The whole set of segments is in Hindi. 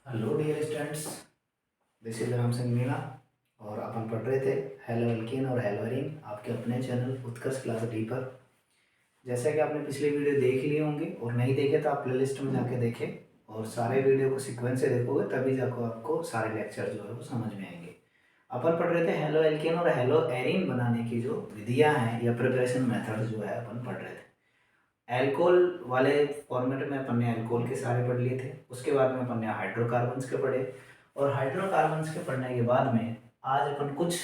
Hello dear students, this is Ram Singh Meena और अपन पढ़ रहे थे हेलो एल्केन और हेलोरीन आपके अपने चैनल उत्कर्ष क्लास डी पर। जैसा कि आपने पिछले वीडियो देख लिए होंगे और नहीं देखे तो आप प्लेलिस्ट में जाके देखें और सारे वीडियो को सीक्वेंस से देखोगे तभी जाकर आपको सारे लेक्चर जो है वो समझ में आएंगे। अपन पढ़ रहे थे हेलो एल्केन और हेलो एरीन बनाने की जो विधियाँ हैं या प्रिपरेशन मेथड जो है अपन पढ़ रहे थे। एल्कोहल वाले फॉर्मेट में अपन ने एल्कोहल के सारे पढ़ लिए थे। उसके बाद में अपन ने हाइड्रोकार्बन्स के पढ़े और हाइड्रोकार्बन्स के पढ़ने के बाद में आज अपन कुछ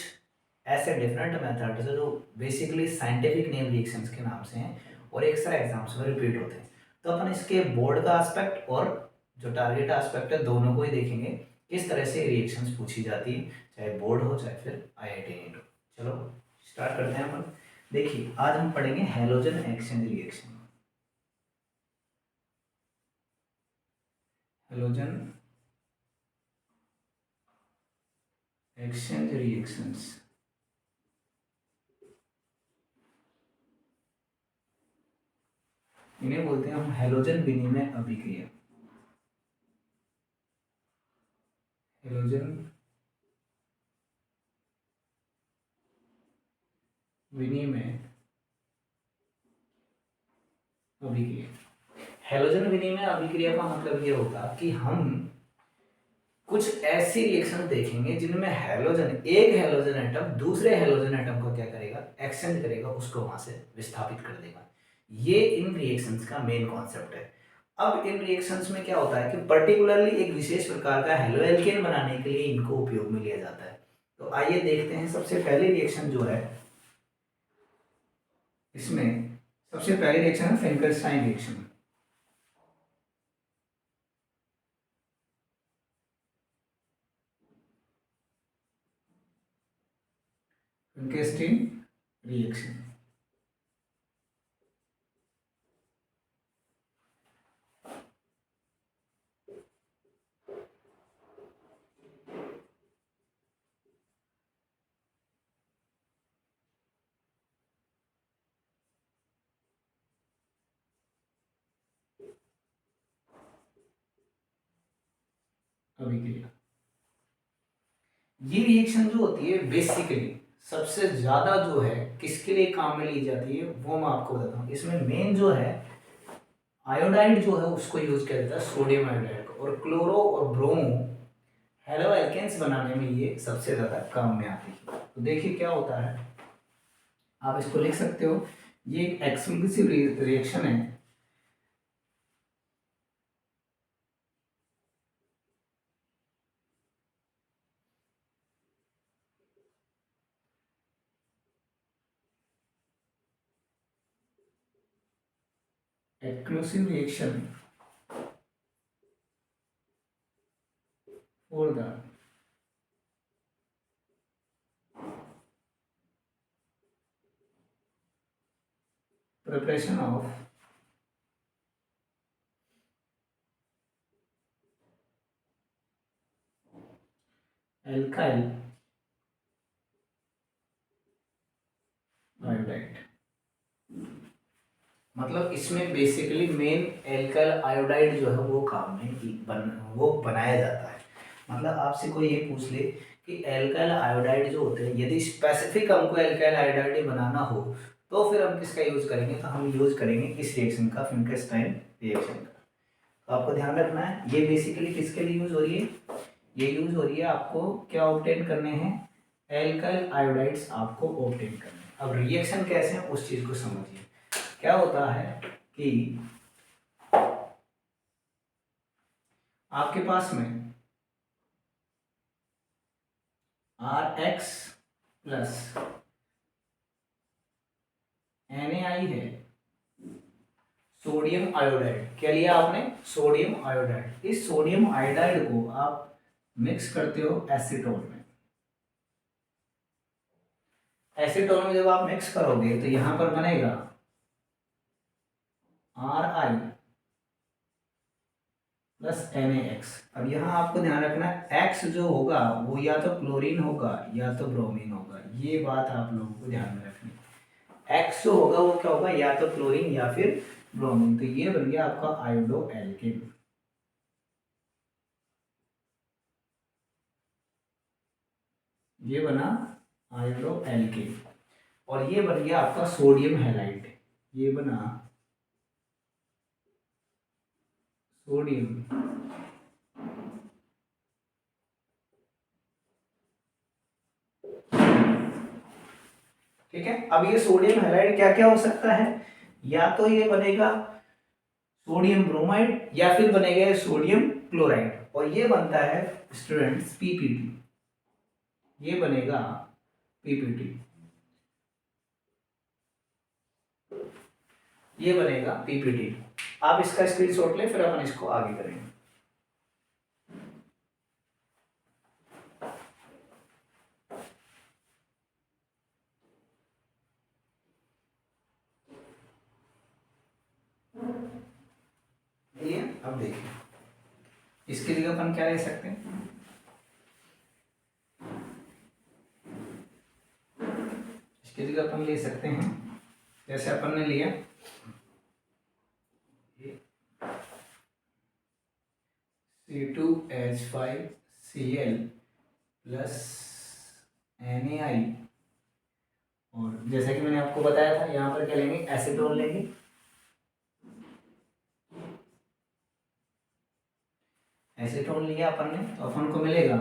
ऐसे डिफरेंट मेथड्स है जो बेसिकली साइंटिफिक नेम रिएक्शंस के नाम से हैं और एक सारे एग्जाम्स में रिपीट होते हैं। तो अपन इसके बोर्ड का एस्पेक्ट और जो टारगेट एस्पेक्ट है दोनों को ही देखेंगे, किस तरह से रिएक्शंस पूछी जाती है, चाहे बोर्ड हो चाहे फिर IIT नीट हो। चलो स्टार्ट करते हैं अपन। देखिए आज हम पढ़ेंगे halogen exchange reaction. Halogen exchange reactions, इन्हें बोलते हैं हम हैलोजन विनिमय अभिक्रिया। हैलोजन विनिमय अभिक्रिया। हैलोजन विनिमय अभिक्रिया का मतलब ये होगा कि हम कुछ ऐसी रिएक्शन देखेंगे जिनमें एक हैलोजन एटम दूसरे हैलोजन एटम को क्या करेगा, एक्सचेंज करेगा, उसको वहां से विस्थापित कर देगा। ये इन रिएक्शंस का मेन कॉन्सेप्ट है। अब इन रिएक्शंस में क्या होता है कि पर्टिकुलरली एक विशेष प्रकार का हेलोएल्केन बनाने के लिए इनको उपयोग में लिया जाता है। तो आइए देखते हैं। सबसे पहली रिएक्शन जो है इसमें सबसे पहली रिएक्शन है फिंकरस्टाइन रिएक्शन। फिंकरस्टाइन रिएक्शन अभिक्रिया। ये रिएक्शन जो होती है बेसिकली सबसे ज्यादा जो है किसके लिए काम में ली जाती है वो मैं आपको बताता हूँ। इसमें मेन जो है आयोडाइड जो है उसको यूज किया जाता है, सोडियम आयोडाइड को, और क्लोरो और ब्रोमो हेलो एल्केन्स बनाने में ये सबसे ज्यादा काम में आती है। तो देखिए क्या होता है, आप इसको लिख सकते हो। ये एक एक्सक्लूसिव रिएक्शन है। Exclusive reaction for the preparation of alkyl iodide. मतलब इसमें बेसिकली मेन एल्काइल आयोडाइड जो है वो काम में वो बनाया जाता है। मतलब आपसे कोई ये पूछ ले कि एल्काइल आयोडाइड जो होते हैं, यदि स्पेसिफिक हमको एल्काइल आयोडाइड बनाना हो तो फिर हम किसका यूज करेंगे, तो हम यूज करेंगे इस रिएक्शन का, फिंकरस्टाइन रिएक्शन का। तो आपको ध्यान रखना है ये बेसिकली किसके लिए यूज हो रही है। ये यूज हो रही है आपको क्या ऑब्टेन करने हैं, एल्काइल आयोडाइड्स आपको ऑब्टेन करने हैं। अब रिएक्शन कैसे है उस चीज को समझिए। क्या होता है कि आपके पास में RX प्लस NaI है, सोडियम आयोडाइड। क्या लिया आपने, सोडियम आयोडाइड। इस सोडियम आयोडाइड को आप मिक्स करते हो एसीटोन में। एसीटोन में जब आप मिक्स करोगे तो यहां पर बनेगा Ri प्लस NaX। अब यहाँ आपको ध्यान रखना है X जो होगा वो या तो क्लोरीन होगा या तो ब्रोमीन होगा। ये बात आप लोगों को ध्यान में रखनी है। X जो होगा वो क्या होगा, या तो क्लोरीन या फिर ब्रोमीन। तो ये बन गया आपका आयोडो एल्केन। ये बना आयोडो एल्केन, और ये बन गया आपका सोडियम हैलाइड, ये बना सोडियम। ठीक है, अब ये सोडियम हैलाइड क्या क्या हो सकता है, या तो ये बनेगा सोडियम ब्रोमाइड या फिर बनेगा ये सोडियम क्लोराइड, और ये बनता है स्टूडेंट्स पीपीटी, ये बनेगा पीपीटी, ये बनेगा पीपीटी। आप इसका स्क्रीनशॉट ले, फिर अपन इसको आगे करेंगे। ये अब देखिए, इसके लिए अपन क्या ले सकते हैं, इसके लिए अपन ले सकते हैं, जैसे अपन ने लिया C2H5Cl प्लस NaI, और जैसा कि मैंने आपको बताया था यहाँ पर क्या लेंगे, एसीटोन लेंगे, एसीटोन लिया अपन ने, तो अपन को मिलेगा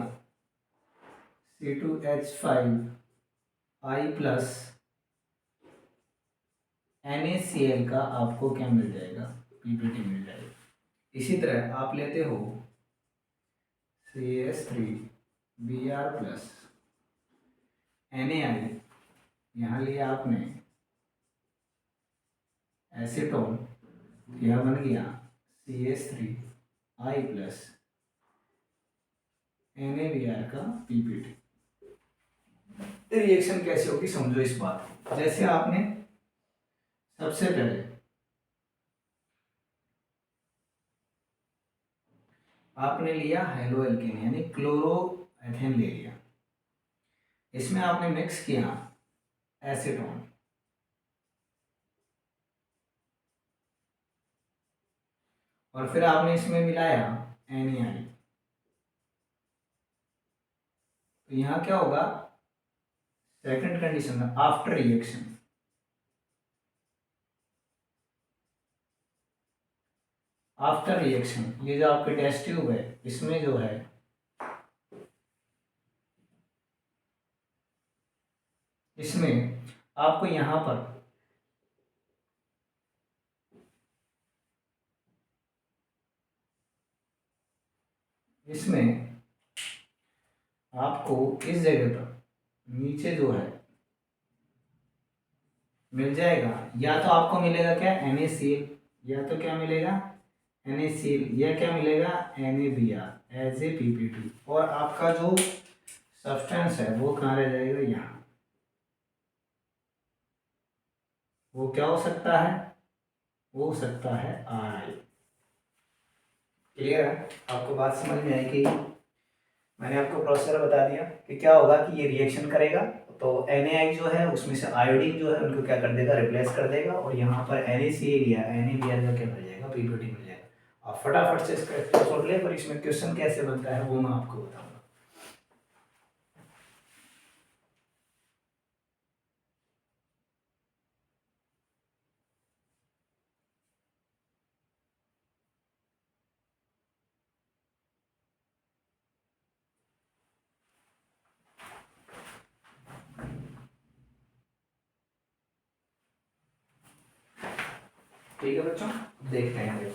C2H5I प्लस NaCl का आपको क्या मिल जाएगा, पीपीटी मिल जाएगा। इसी तरह आप लेते हो CH3Br प्लस NaI, यहाँ लिया आपने एसीटोन, यह बन गया CH3I प्लस NaBr का पीपीटी। रिएक्शन कैसे होगी समझो इस बात को। जैसे आपने सबसे पहले आपने लिया हेलो एल्केन यानी क्लोरोएथेन ले लिया, इसमें आपने मिक्स किया एसीटोन, और फिर आपने इसमें मिलाया NaI, तो यहाँ क्या होगा, सेकंड कंडीशन में आफ्टर रिएक्शन, आफ्टर रिएक्शन ये जो आपके टेस्ट ट्यूब है इसमें जो है इसमें आपको यहाँ पर इसमें आपको इस जगह पर नीचे जो है मिल जाएगा, या तो आपको मिलेगा क्या NaCl, या तो क्या मिलेगा NaCl, या क्या मिलेगा NaBr एज ए पीपीटी, और आपका जो सब्सटेंस है वो कहाँ रह जाएगा, यहाँ। वो क्या हो सकता है, वो हो सकता है RI। क्लियर है, आपको बात समझ में आई कि मैंने आपको प्रोसेसर बता दिया कि क्या होगा कि ये रिएक्शन करेगा, तो NaI जो है उसमें से आयोडीन जो है उनको क्या कर देगा, रिप्लेस कर देगा, और यहाँ पर NaCl लिया NaBr का क्या मिल जाएगा, पीपीटी मिल जाएगा। आप फटाफट से इसका स्क्रीनशॉट ले, पर इसमें क्वेश्चन कैसे बनता है वो मैं आपको बताऊंगा। ठीक है बच्चों, देखते हैं।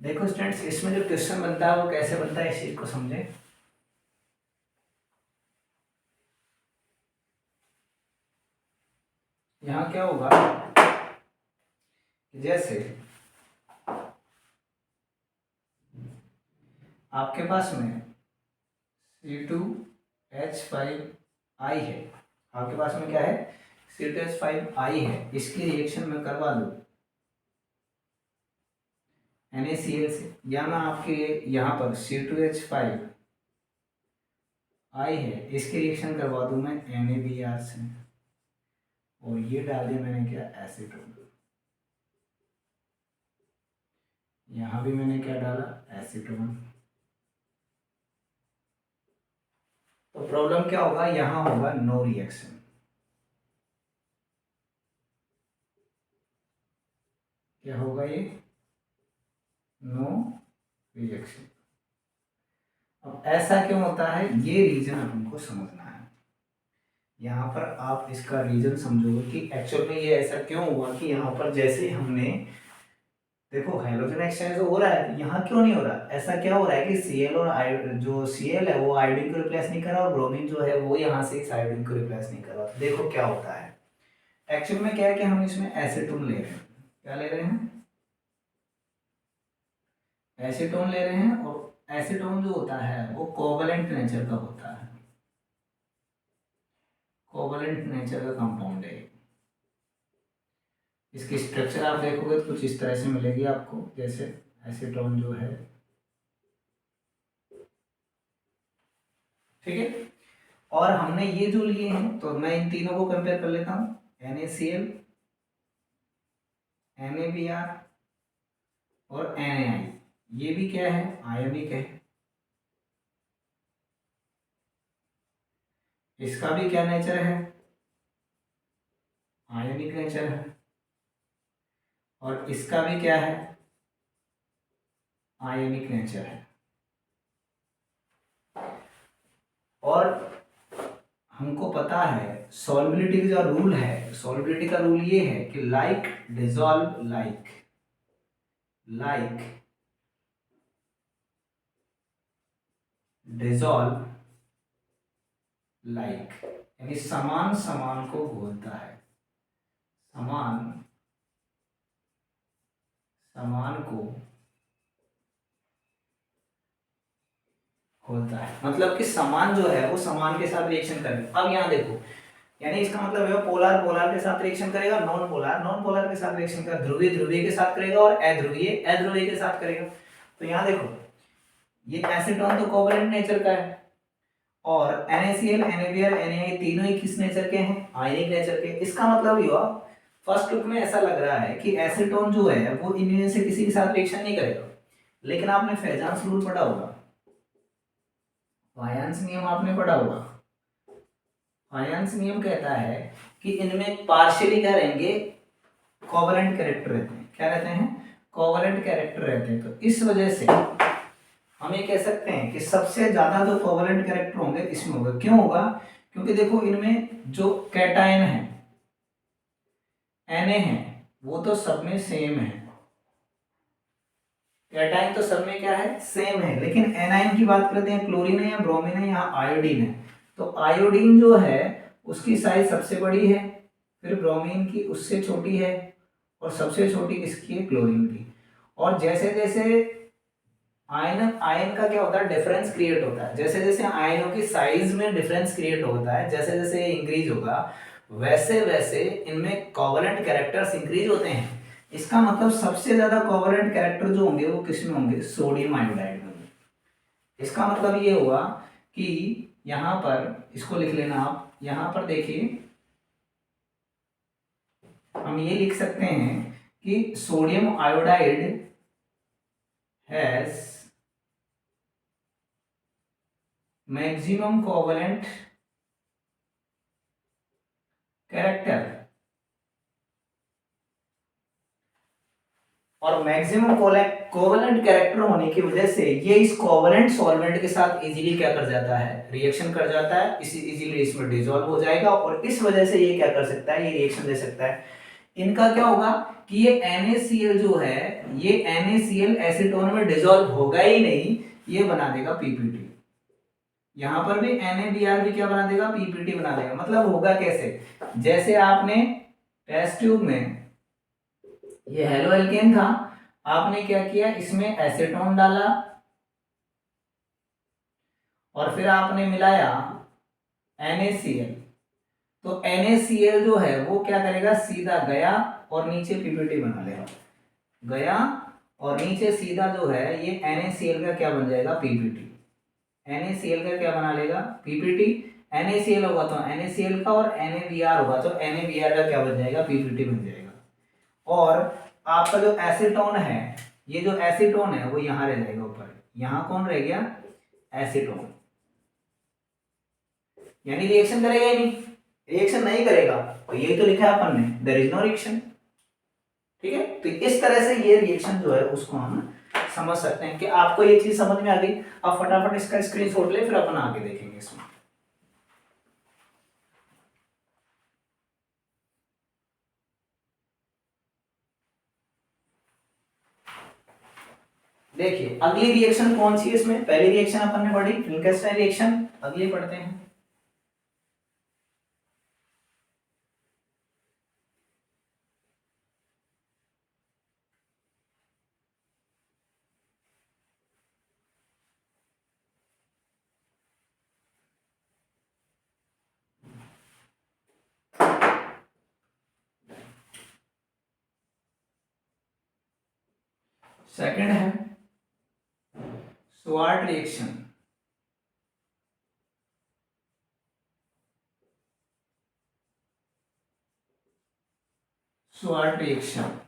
देखो स्टूडेंट्स, इसमें जो क्वेश्चन बनता है वो कैसे बनता है इस चीज को समझे। यहाँ क्या होगा, जैसे आपके पास में C2H5I है, आपके पास में क्या है C2H5I है, इसकी रिएक्शन में करवा दूं NaCl से, या मैं आपके यहाँ पर C2H5I है इसकी रिएक्शन करवा दूं मैं NaBr से, और ये डाल दिया मैंने क्या एसीटोन, यहाँ भी मैंने क्या डाला एसीटोन। तो प्रॉब्लम क्या होगा, यहाँ होगा नो रिएक्शन। क्या होगा ये, नो रिएक्शन। अब ऐसा क्यों होता है, ये रीजन हमको समझना है। यहाँ पर आप इसका रीजन समझोगे कि एक्चुअल में ये ऐसा क्यों हुआ कि यहाँ पर जैसे हमने देखो हाइड्रोजन एक्सचेंज हो रहा है, यहाँ क्यों नहीं हो रहा, ऐसा क्या हो रहा है कि Cl और जो Cl है वो आयोडीन को रिप्लेस नहीं कर रहा, और ब्रोमीन जो है वो यहाँ से इस आयोडीन को रिप्लेस नहीं कर रहा। तो देखो क्या होता है, एक्चुअल में क्या है कि हम इसमें एसीटोन ले रहे हैं। क्या ले रहे हैं, एसीटोन ले रहे हैं, और एसीटोन जो होता है वो कोवलेंट नेचर का होता है, कोवलेंट नेचर का कंपाउंड है। इसकी स्ट्रक्चर आप देखोगे तो कुछ इस तरह से मिलेगी आपको, जैसे एसीटोन जो है, ठीक है। और हमने ये जो लिए हैं, तो मैं इन तीनों को कंपेयर कर लेता हूँ, NaCl, NaBr और NaI। ये भी क्या है, आयनिक है। इसका भी क्या नेचर है, आयनिक नेचर है। और इसका भी क्या है, आयनिक नेचर है। और हमको पता है सॉल्युबिलिटी का जो रूल है, सॉल्युबिलिटी का रूल ये है कि like dissolve like, like dissolve like, यानी समान समान को घोलता है, समान समान को घोलता है। मतलब कि समान जो है वो समान के साथ रिएक्शन करेगा। अब यहाँ देखो, यानी इसका मतलब है पोलर पोलर के साथ रिएक्शन करेगा, नॉन पोलर नॉन पोलर के साथ रिएक्शन करेगा, ध्रुवीय ध्रुवीय के साथ करेगा, और अध्रुवीय अध्रुवीय के साथ करेगा। तो यहाँ देखो, ये एसीटोन तो कोवलेंट नेचर का है, और NaCl, NaBr, NaI तीनों ही किस नेचर के हैं, आयनिक नेचर के। इसका मतलब ये हुआ, फर्स्ट लुक में ऐसा लग रहा है कि एसीटोन जो है वो इनमें से किसी के साथ रिएक्शन नहीं करेगा, लेकिन आपने फेजांस रूल पढ़ा होगा, फायंस नियम आपने पढ़ा होगा। फायंस नियम कहता है कि इनमें पार्शियली क्या रहेंगे, कोवलेंट कैरेक्टर रहते हैं। क्या रहते हैं, कोवलेंट कैरेक्टर रहते हैं। तो इस वजह से हम ये कह सकते हैं कि सबसे ज्यादा जो कोवलेंट कैरेक्टर होंगे इसमें होगा। क्यों होगा, क्योंकि देखो इनमें जो कैटायन है Na है वो तो सब में सेम है, कैटायन तो सब में क्या है, सेम है। लेकिन एनायन की बात करते हैं, क्लोरीन है या ब्रोमीन है या आयोडीन है, तो आयोडीन जो है उसकी साइज सबसे बड़ी है, फिर ब्रोमीन की उससे छोटी है, और सबसे छोटी किसकी है, क्लोरीन की। और जैसे जैसे आयन आयन का क्या होता है, डिफरेंस क्रिएट होता है। जैसे जैसे आयनों की साइज में डिफरेंस क्रिएट होता है, जैसे जैसे इंक्रीज होगा, वैसे वैसे इनमें कोवलेंट कैरेक्टर्स इंक्रीज होते हैं। इसका मतलब सबसे ज्यादा कोवलेंट कैरेक्टर जो होंगे वो किस में होंगे, सोडियम आयोडाइड में। इसका मतलब ये हुआ कि यहां पर इसको लिख लेना आप, यहां पर देखिए हम ये लिख सकते हैं कि sodium iodide has maximum covalent character, और मैक्सिमम कोवलेंट कैरेक्टर होने की वजह से ये इस कोवलेंट सॉल्वेंट के साथ इजीली क्या कर जाता है, रिएक्शन कर जाता है, इसी इजीली इसमें डिसॉल्व हो जाएगा, और इस वजह से ये क्या कर सकता है, ये रिएक्शन दे सकता है। इनका क्या होगा कि ये NaCl जो है, ये NaCl एसीटोन में डिसॉल्व होगा ही नहीं, ये बना देगा पीपीटी। यहां पर भी NaBr भी क्या बना देगा, पीपीटी बना देगा। मतलब होगा कैसे, जैसे आपने टेस्ट ट्यूब में ये हेलो एल्केन था, आपने क्या किया, इसमें एसीटोन डाला और फिर आपने मिलाया NaCl, तो NaCl जो है वो क्या करेगा, सीधा गया और नीचे पीपीटी बना लेगा, गया और नीचे सीधा जो है ये NaCl का क्या बन जाएगा, पीपीटी। NaCl का क्या बना लेगा, पीपीटी। NaCl होगा तो NaCl का, और NaBr होगा तो NaBr का क्या बन जाएगा, पीपीटी बन जाएगा। और आपका जो एसीटोन है, ये जो एसीटोन है वो यहां रह जाएगा ऊपर, यहां कौन रह गया, एसीटोन। यानी रिएक्शन करेगा ही नहीं, रिएक्शन नहीं करेगा, तो यही तो लिखा है अपन ने, देयर इज नो रिएक्शन। ठीक है, तो इस तरह से ये रिएक्शन जो है उसको हम समझ सकते हैं। कि आपको ये चीज समझ में आ गई? आप फटाफट इसका स्क्रीनशॉट ले, फिर अपन आगे देखेंगे इसमें। देखिए अगली रिएक्शन कौन सी है इसमें? पहली रिएक्शन अपन ने पढ़ी फिल्केस्टाइन रिएक्शन, अगली पढ़ते हैं। सेकंड है sword reaction. Sword reaction,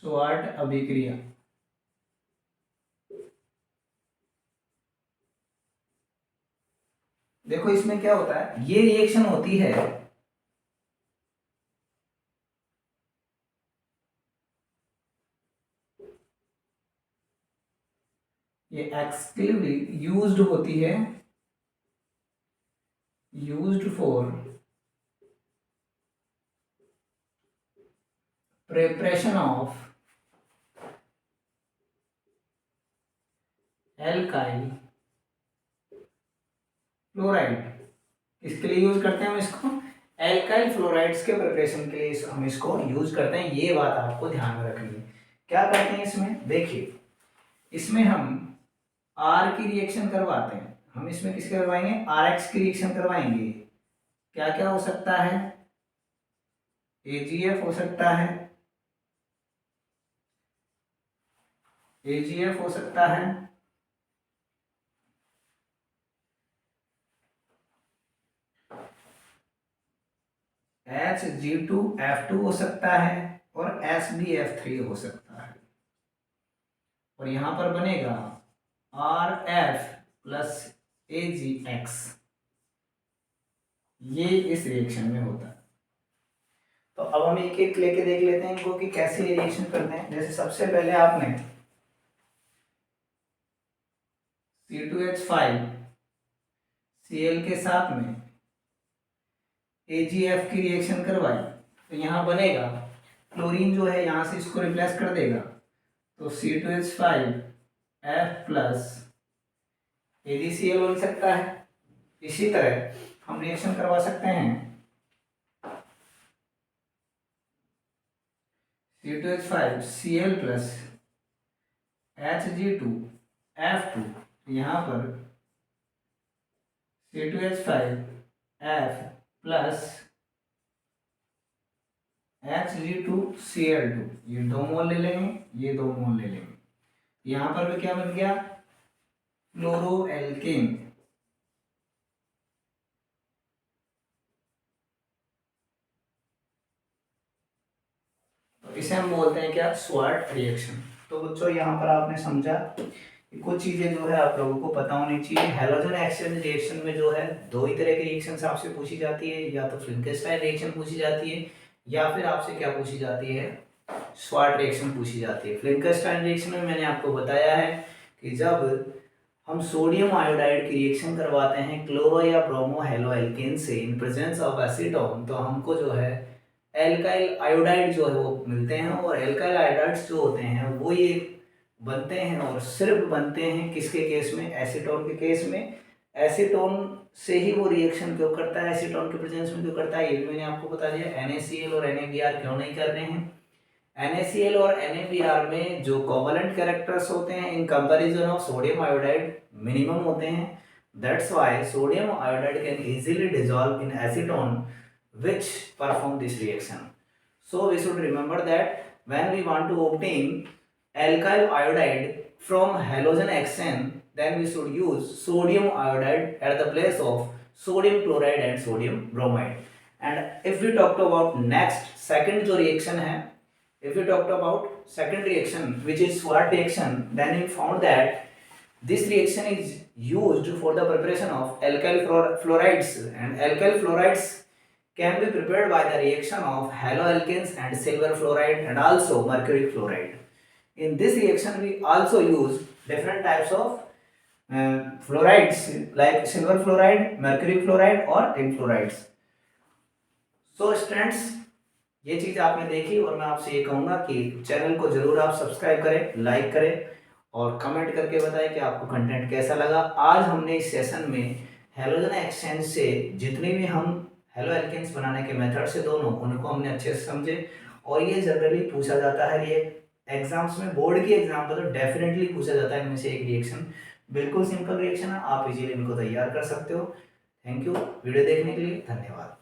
sword अभिक्रिया। देखो इसमें क्या होता है, ये रिएक्शन होती है ये एक्सक्लूसिवली यूज्ड होती है, used for preparation of alkyl fluoride. इसके लिए यूज करते हैं हम इसको, एल्काइल फ्लोराइड्स के प्रिपरेशन के लिए हम इसको यूज करते हैं। ये बात आपको ध्यान में रखनी है। क्या करते हैं इसमें? देखिए इसमें हम आर की रिएक्शन करवाते हैं। हम इसमें किसके करवाएंगे? आर एक्स की रिएक्शन करवाएंगे। क्या क्या हो सकता है? एजीएफ हो सकता है, एजीएफ हो सकता है, HG2F2 हो सकता है, और SbF3 हो सकता है। और यहां पर बनेगा RF प्लस AgX। ये इस रिएक्शन में होता है। तो अब हम एक एक लेके देख लेते हैं इनको कि कैसे ये रिएक्शन करते हैं। जैसे सबसे पहले आपने C2H5 Cl के साथ में AgF की रिएक्शन करवाई, तो यहाँ बनेगा क्लोरीन जो है यहाँ से इसको रिप्लेस कर देगा, तो C2H5F प्लस AgCl बन सकता है। इसी तरह हम रिएक्शन करवा सकते हैं C2H5Cl प्लस Hg2F2, यहाँ पर C2H5F प्लस Hg2Cl2, ये 2 मोल ले लेंगे, ये 2 मोल ले लेंगे। यहाँ पर भी क्या बन गया? फ्लोरोएल्केन। तो इसे हम बोलते हैं क्या? Sword reaction. तो बच्चों यहाँ पर आपने समझा कि कुछ चीजें जो है आप लोगों को पता होनी चाहिए। हैलोजन एक्सचेंज रिएक्शन में जो है दो ही तरह की रिएक्शन आपसे पूछी जाती है, या तो फिल्केस्टाइन रिएक्शन पूछी जाती है, या फिर आपसे क्या पूछी जाती है? स्वार्ट रिएक्शन पूछी जाती है। फिल्केस्टाइन रिएक्शन में मैंने आपको बताया है कि जब हम सोडियम आयोडाइड की रिएक्शन करवाते हैं क्लोरो या ब्रोमो हेलोएल्केन से इन प्रेजेंस ऑफ एसीटोन, तो हमको जो है एल्काइल आयोडाइड जो है वो मिलते हैं। और एल्काइल आयोडाइड्स जो होते हैं वो ये बनते हैं, और सिर्फ बनते हैं किसके केस में? एसीटोन के केस में। एसीटोन से ही वो रिएक्शन क्यों करता है, एसीटोन के प्रेजेंस में क्यों करता है, ये भी मैंने आपको बता दिया। NaCl और NaBr क्यों नहीं कर रहे हैं? NaCl और NaBr में जो कोवलेंट कैरेक्टर्स होते हैं in comparison of sodium iodide minimum होते हैं। That's why sodium iodide can easily dissolve in acetone which perform this reaction. So we should remember that when we want to obtain alkyl iodide from halogen exchange, then we should use sodium iodide at the place of sodium chloride and sodium bromide. And if we talked about next second जो reaction है, if we talked about second reaction which is Swart reaction, then we found that This reaction is used for the preparation of alkyl fluorides, and alkyl fluorides can be prepared by the reaction of haloalkanes and silver fluoride and also mercury fluoride. In this reaction we also use different types of fluorides like silver fluoride, mercury fluoride और tin fluorides. So स्टूडेंट्स, ये चीज़ आपने देखी और मैं आपसे ये कहूँगा कि चैनल को जरूर आप सब्सक्राइब करें, लाइक करें और कमेंट करके बताएं कि आपको कंटेंट कैसा लगा। आज हमने इस सेशन में हेलोजन एक्सचेंज से जितने भी हम हेलो एल्केन्स बनाने के मेथड से दोनों उनको हमने अच्छे से समझे और ये जनरली पूछा जाता है, ये एग्जाम्स में बोर्ड की एग्जाम पर तो डेफिनेटली पूछा जाता है इनमें से एक रिएक्शन। बिल्कुल सिंपल रिएक्शन है, आप इजीली इनको तैयार कर सकते हो। थैंक यू वीडियो देखने के लिए, धन्यवाद।